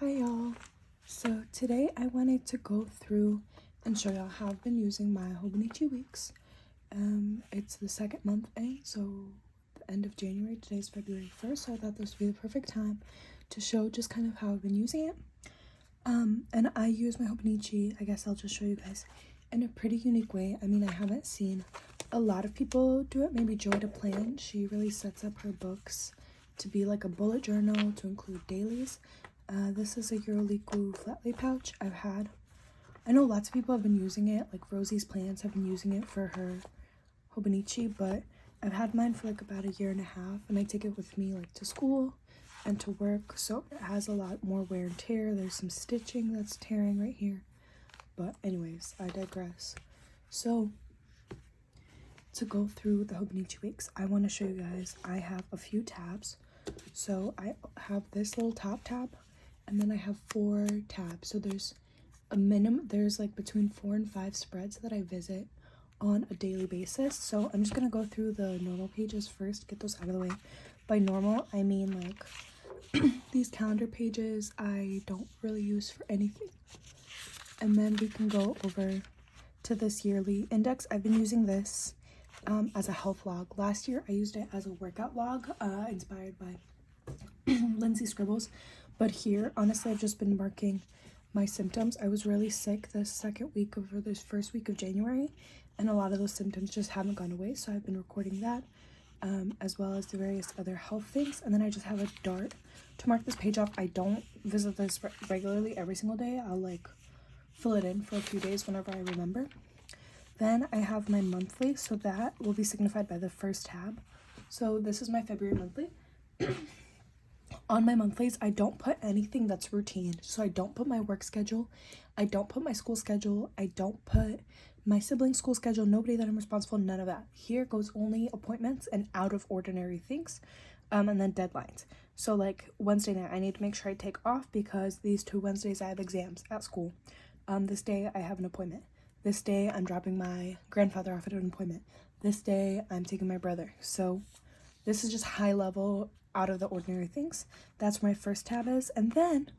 Hi y'all. So today I wanted to go through and show y'all how I've been using my HOBONICHI weeks. It's the second month in, so the end of January. Today's February 1st, so I thought this would be the perfect time to show just kind of how I've been using it. And I use my HOBONICHI, I guess I'll just show you guys, in a pretty unique way. I mean, I haven't seen a lot of people do it. Maybe Joy to Plan. She really sets up her books to be like a bullet journal to include dailies. This is a Euroliku flat lay pouch I know lots of people have been using it, like Rosie's Plants have been using it for her HOBONICHI, but I've had mine for like about a year and a half, and I take it with me like to school and to work, so it has a lot more wear and tear. There's some stitching that's tearing right here, but anyways, I digress. So to go through the HOBONICHI weeks, I want to show you guys, I have a few tabs. So I have this little top tab, and then I have 4 tabs. So there's there's like between 4 and 5 spreads that I visit on a daily basis. So I'm just gonna go through the normal pages first, get those out of the way. By normal, I mean like these calendar pages I don't really use for anything. And then we can go over to this yearly index. I've been using this as a health log. Last year I used it as a workout log, inspired by Lindsay Scribbles. But here, honestly, I've just been marking my symptoms. I was really sick this first week of January, and a lot of those symptoms just haven't gone away, so I've been recording that, as well as the various other health things. And then I just have a dart to mark this page off. I don't visit this regularly every single day. I'll like fill it in for a few days whenever I remember. Then I have my monthly, so that will be signified by the first tab. So this is my February monthly. On my monthlies, I don't put anything that's routine. So I don't put my work schedule, I don't put my school schedule, I don't put my siblings' school schedule, nobody that I'm responsible, none of that. Here goes only appointments and out of ordinary things, and then deadlines. So like Wednesday night, I need to make sure I take off because these 2 Wednesdays I have exams at school. This day I have an appointment. This day I'm dropping my grandfather off at an appointment. This day I'm taking my brother. So this is just high level, out of the ordinary things. That's where my first tab is. And then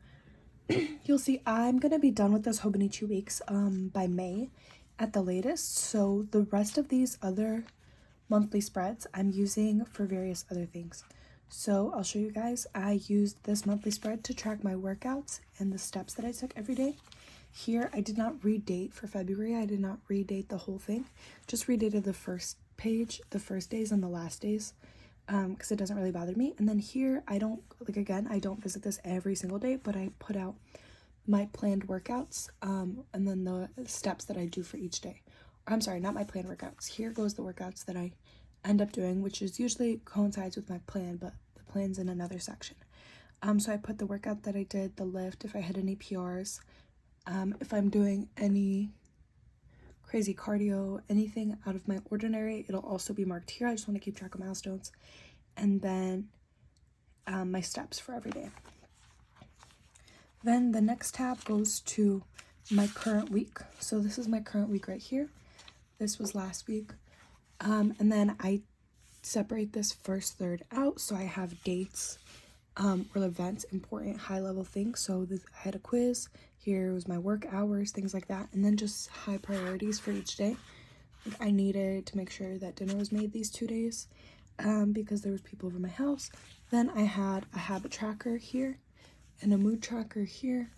you'll see I'm gonna be done with this HOBONICHI weeks by May at the latest. So the rest of these other monthly spreads I'm using for various other things. So I'll show you guys. I used this monthly spread to track my workouts and the steps that I took every day. Here I did not redate for February. I did not redate the whole thing, just redated the first page, the first days and the last days, because it doesn't really bother me. And then here I don't, like, again, I don't visit this every single day, but I put out my planned workouts, and then the steps that I do for each day. I'm sorry, not my planned workouts. Here goes the workouts that I end up doing, which is usually coincides with my plan, but the plan's in another section. So I put the workout that I did, the lift, if I hit any PRs, if I'm doing any crazy cardio, anything out of my ordinary, it'll also be marked here. I just want to keep track of milestones. And then my steps for every day. Then the next tab goes to my current week. So this is my current week right here. This was last week. And then I separate this first third out. So I have dates, or events, important high level things. So I had a quiz. Here was my work hours, things like that. And then just high priorities for each day. Like I needed to make sure that dinner was made these 2 days, because there was people over my house. Then I had a habit tracker here and a mood tracker here,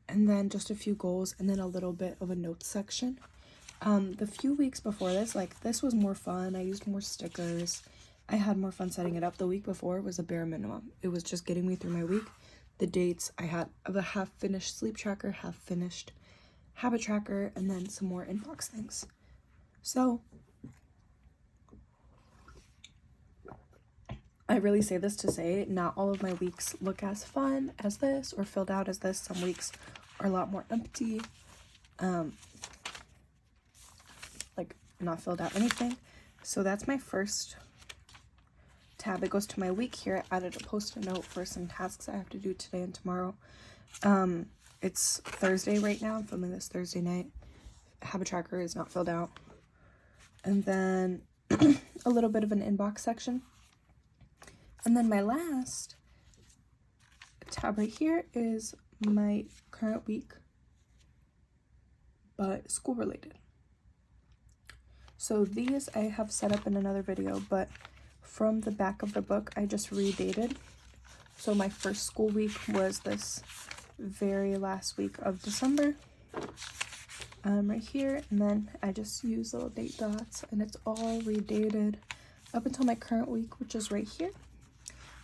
and then just a few goals, and then a little bit of a notes section. The few weeks before this, like this was more fun. I used more stickers. I had more fun setting it up. The week before was a bare minimum. It was just getting me through my week. The dates I had of a half finished sleep tracker, half finished habit tracker, and then some more inbox things. So I really say this to say not all of my weeks look as fun as this or filled out as this. Some weeks are a lot more empty, like not filled out anything. So that's my first tab. It goes to my week. Here I added a post-it note for some tasks I have to do today and tomorrow. It's Thursday right now. I'm filming this Thursday night. Habit tracker is not filled out. And then a little bit of an inbox section. And then my last tab right here is my current week, but school related. So these I have set up in another video, but from the back of the book I just redated. So my first school week was this very last week of December, right here, and then I just use little date dots, and it's all redated up until my current week, which is right here.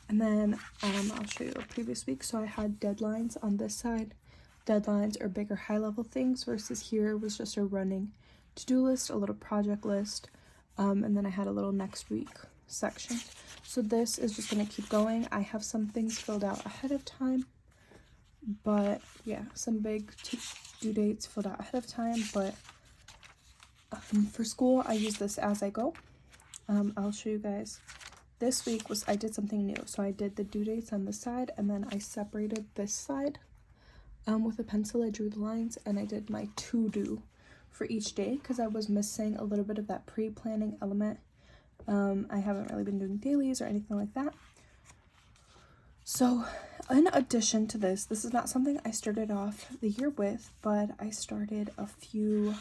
And then I'll show you a previous week. So I had deadlines on this side. Deadlines are bigger high level things, versus here was just a running to-do list, a little project list, and then I had a little next week section. So this is just going to keep going. I have some things filled out ahead of time, but yeah, some big due dates filled out ahead of time, but for school I use this as I go. I'll show you guys. This week I did something new. So I did the due dates on this side, and then I separated this side with a pencil. I drew the lines, and I did my to-do for each day because I was missing a little bit of that pre-planning element. I haven't really been doing dailies or anything like that. So in addition to this is not something I started off the year with, but I started a few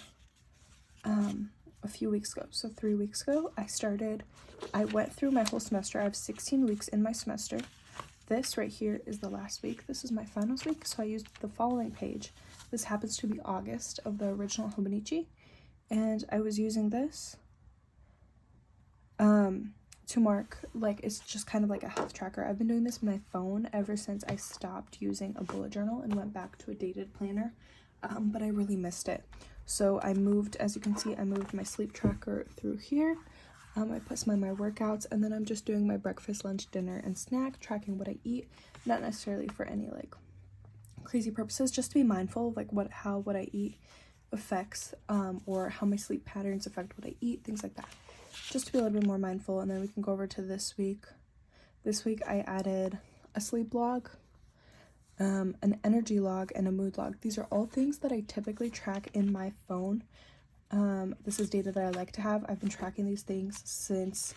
weeks ago. So 3 weeks ago I went through my whole semester. I have 16 weeks in my semester. This right here is the last week. This is my finals week, so I used the following page. This happens to be August of the original Hobonichi, and I was using this to mark, like, it's just kind of like a health tracker. I've been doing this on my phone ever since I stopped using a bullet journal and went back to a dated planner, but I really missed it. So I moved, as you can see, I moved my sleep tracker through here. I put some of my workouts, and then I'm just doing my breakfast, lunch, dinner, and snack, tracking what I eat, not necessarily for any like crazy purposes, just to be mindful of like how what I eat affects or how my sleep patterns affect what I eat, things like that, just to be a little bit more mindful. And then we can go over to this week. This week I added a sleep log, an energy log, and a mood log. These are all things that I typically track in my phone. This is data that I like to have. I've been tracking these things since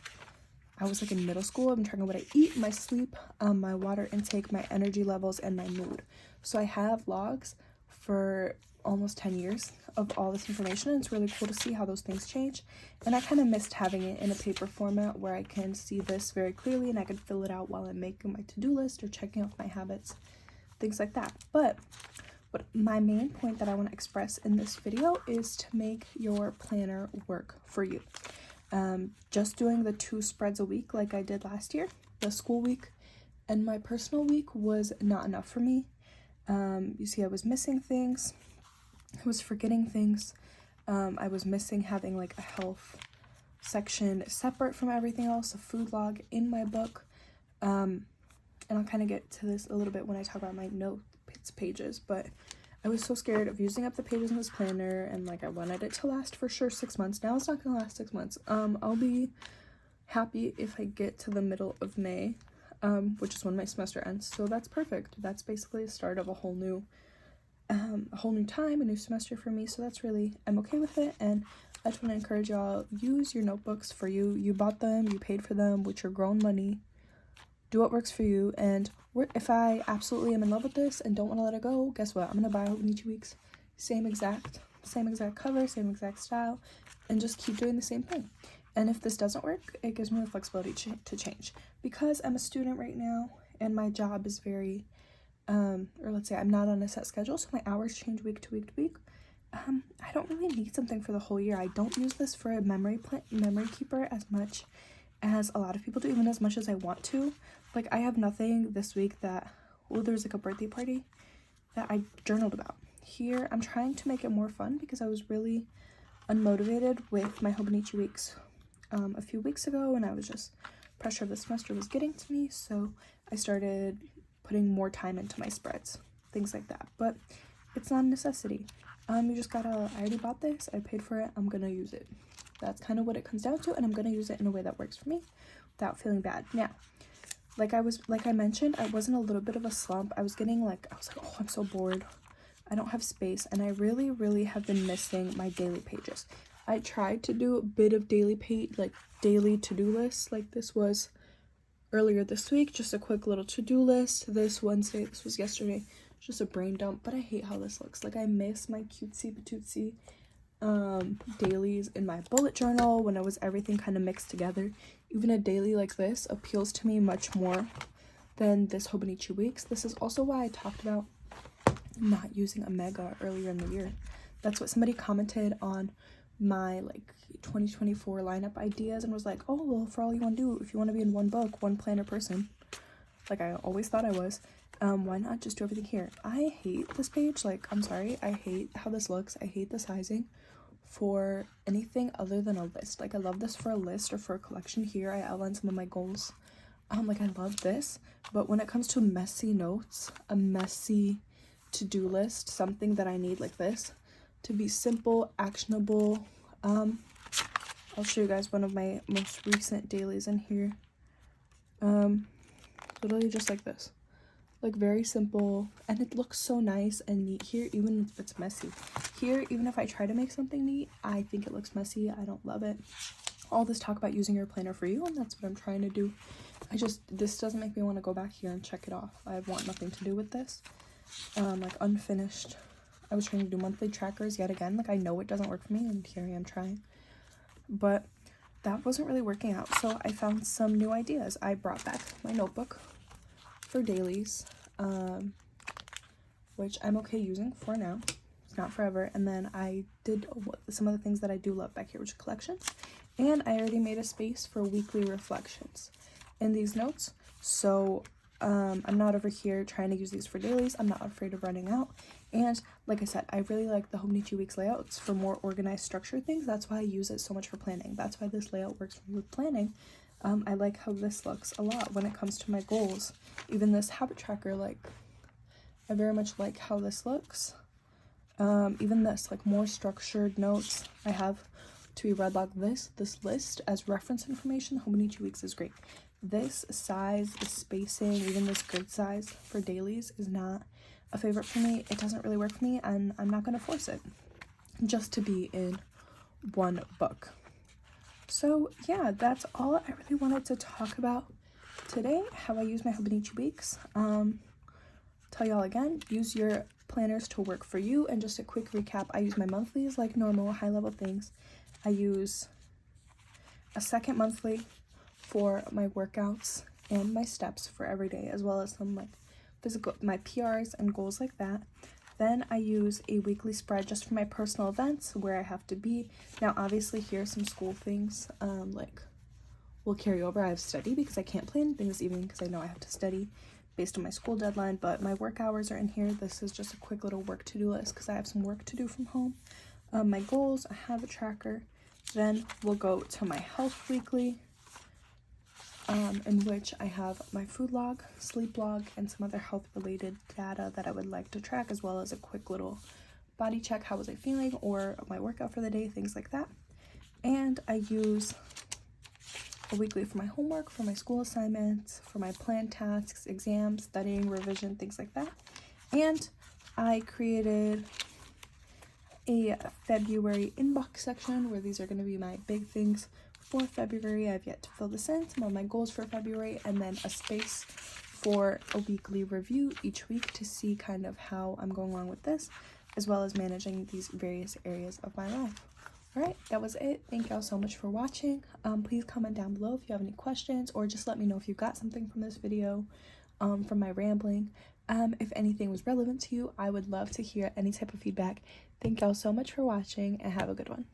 I was like in middle school. I've been tracking what I eat, my sleep, my water intake, my energy levels, and my mood. So I have logs for almost 10 years of all this information, and it's really cool to see how those things change. And I kind of missed having it in a paper format where I can see this very clearly and I can fill it out while I'm making my to-do list or checking off my habits, things like that. But what my main point that I want to express in this video is to make your planner work for you. Just doing the 2 spreads a week like I did last year, the school week and my personal week, was not enough for me. You see, I was missing things. I was forgetting things. I was missing having like a health section separate from everything else, a food log in my book. And I'll kind of get to this a little bit when I talk about my notes pages, but I was so scared of using up the pages in this planner, and like I wanted it to last for sure 6 months. Now it's not gonna last 6 months. I'll be happy if I get to the middle of May, which is when my semester ends. So that's perfect. That's basically the start of a whole new time, a new semester for me. So that's really, I'm okay with it. And I just want to encourage y'all, use your notebooks for you. You bought them, you paid for them with your grown money. Do what works for you. And if I absolutely am in love with this and don't want to let it go, guess what? I'm gonna buy HOBONICHI Weeks, same exact cover, same exact style, and just keep doing the same thing. And if this doesn't work, it gives me the flexibility to change. Because I'm a student right now and my job is very, or let's say I'm not on a set schedule, so my hours change week to week to week. I don't really need something for the whole year. I don't use this for a memory keeper as much as a lot of people do, even as much as I want to. Like, I have nothing this week that, well, there's like a birthday party that I journaled about. Here, I'm trying to make it more fun because I was really unmotivated with my HOBONICHI Weeks a few weeks ago, and I was just, pressure of the semester was getting to me, so I started putting more time into my spreads, things like that. But it's not a necessity. You just gotta, I already bought this, I paid for it, I'm gonna use it. That's kind of what it comes down to, and I'm gonna use it in a way that works for me without feeling bad. Now, like I mentioned, I was in a little bit of a slump. I was like, oh, I'm so bored. I don't have space, and I really have been missing my daily pages. I tried to do a bit of daily to-do lists. Like, this was earlier this week. Just a quick little to-do list. This Wednesday, this was yesterday, just a brain dump, but I hate how this looks. Like, I miss my cutesy patootsy dailies in my bullet journal when it was everything kind of mixed together. Even a daily like this appeals to me much more than this Hobonichi Weeks. This is also why I talked about not using a mega earlier in the year. That's what somebody commented on my like 2024 lineup ideas and was like, oh, well, for all you want to do, if you want to be in one book, one planner person, like I always thought I was, why not just do everything here? I hate this page. Like, I'm sorry, I hate how this looks. I hate the sizing for anything other than a list. Like, I love this for a list or for a collection. Here I outlined some of my goals. Like, I love this, but when it comes to messy notes, a messy to-do list, something that I need like this to be simple, actionable. I'll show you guys one of my most recent dailies in here. Literally just like this, like very simple, and it looks so nice and neat here, even if it's messy. Here, even if I try to make something neat, I think it looks messy. I don't love it. All this talk about using your planner for you, and that's what I'm trying to do. This doesn't make me want to go back here and check it off. I want nothing to do with this. Like, unfinished. I was trying to do monthly trackers yet again. Like, I know it doesn't work for me, and here I am trying. But that wasn't really working out, so I found some new ideas. I brought back my notebook for dailies, which I'm okay using for now. It's not forever. And then I did some of the things that I do love back here, which are collections. And I already made a space for weekly reflections in these notes. So I'm not over here trying to use these for dailies. I'm not afraid of running out. And like I said, I really like the Hobonichi Weeks layouts for more organized, structured things. That's why I use it so much for planning. That's why this layout works for me with planning. I like how this looks a lot when it comes to my goals. Even this habit tracker, like, I very much like how this looks. Even this, like, more structured notes. I have to be read like this list as reference information. Hobonichi Weeks is great. This size, the spacing, even this grid size for dailies is not a favorite for me. It doesn't really work for me, and I'm not going to force it just to be in one book. So yeah, that's all I really wanted to talk about today, how I use my Hobonichi Weeks. Tell y'all again, use your planners to work for you. And just a quick recap, I use my monthlies like normal, high-level things. I use a second monthly for my workouts and my steps for every day, as well as some like physical, my PRs and goals like that. Then I use a weekly spread just for my personal events where I have to be. Now, obviously, here are some school things, like, will carry over. I have study because I can't plan anything this evening because I know I have to study based on my school deadline, but my work hours are in here. This is just a quick little work to-do list because I have some work to do from home. My goals, I have a tracker. Then we'll go to my health weekly, in which I have my food log, sleep log, and some other health related data that I would like to track, as well as a quick little body check, how was I feeling, or my workout for the day, things like that. And I use a weekly for my homework, for my school assignments, for my planned tasks, exams, studying, revision, things like that. And I created a February inbox section where these are going to be my big things for February. I've yet to fill this in, some of my goals for February, and then a space for a weekly review each week to see kind of how I'm going along with this, as well as managing these various areas of my life. All right, that was it. Thank y'all so much for watching. Please comment down below if you have any questions, or just let me know if you got something from this video, from my rambling. If anything was relevant to you, I would love to hear any type of feedback. Thank y'all so much for watching, and have a good one.